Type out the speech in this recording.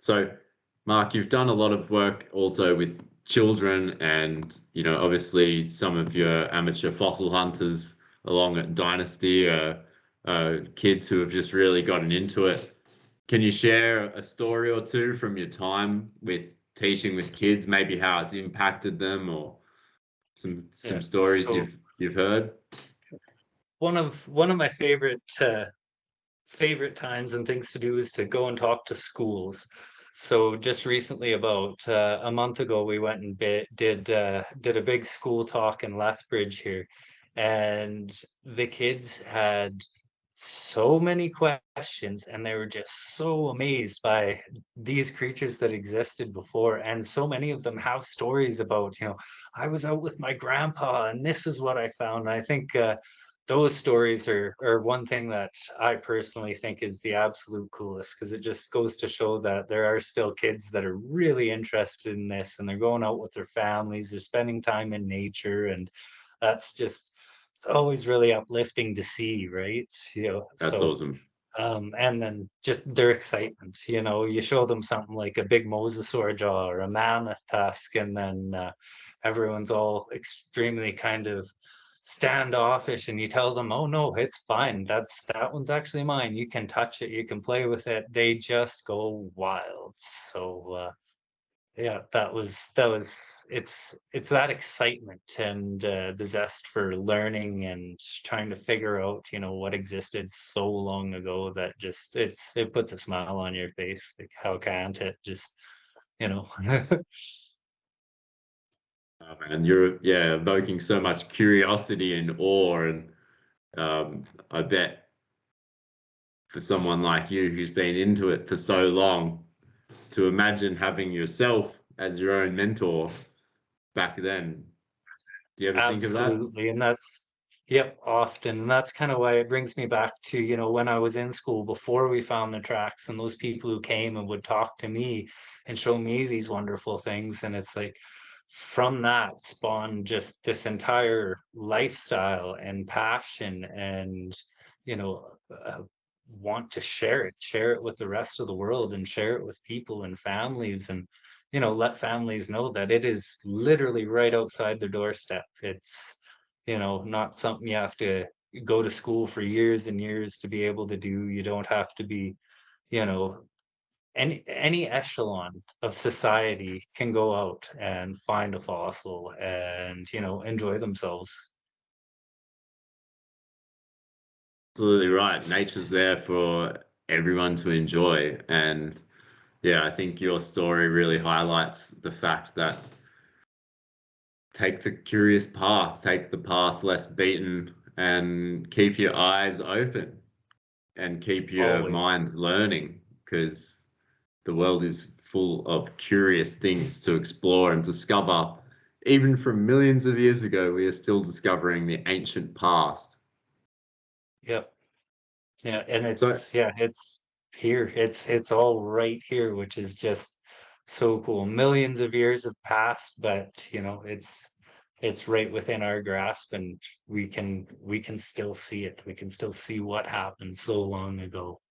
So, Mark, you've done a lot of work also with children, and obviously, some of your amateur fossil hunters along at Dynasty are kids who have just really gotten into it. Can you share a story or two from your time with teaching with kids, maybe how it's impacted them, or some Yeah. stories So you've heard? one of my favorite times and things to do is to go and talk to schools. So just recently, about a month ago, we went and did a big school talk in Lethbridge here, and the kids had so many questions, and they were just so amazed by these creatures that existed before. And so many of them have stories about, I was out with my grandpa, and this is what I found. And I think those stories are one thing that I personally think is the absolute coolest, because it just goes to show that there are still kids that are really interested in this, and they're going out with their families, they're spending time in nature, and that's just, it's always really uplifting to see, right? That's So awesome. and then just their excitement, you show them something like a big mosasaur jaw or a mammoth tusk, and then everyone's all extremely kind of standoffish, and you tell them, oh no, it's fine, that one's actually mine, you can touch it, you can play with it. They just go wild. So yeah, that was it's that excitement and the zest for learning and trying to figure out, what existed so long ago, that just it puts a smile on your face. Like, how can't it just, you know? Oh, man, you're evoking so much curiosity and awe, and I bet for someone like you who's been into it for so long, to imagine having yourself as your own mentor back then. Do you ever think of that? Absolutely. And that's, yep, often. And that's kind of why it brings me back to, when I was in school before we found the tracks, and those people who came and would talk to me and show me these wonderful things. And it's like, from that spawned just this entire lifestyle and passion, and, you know, uh, want to share it with the rest of the world, and share it with people and families, and let families know that it is literally right outside their doorstep. It's, not something you have to go to school for years and years to be able to do. You don't have to be, you know, any echelon of society can go out and find a fossil and, enjoy themselves. Absolutely right. Nature's there for everyone to enjoy. And yeah, I think your story really highlights the fact that take the curious path, take the path less beaten, and keep your eyes open and keep your Always. mind learning, because the world is full of curious things to explore and discover. Even from millions of years ago, we are still discovering the ancient past. Yep. Yeah, and So, it's here. It's all right here, which is just so cool. Millions of years have passed, but it's right within our grasp, and we can still see it. We can still see what happened so long ago.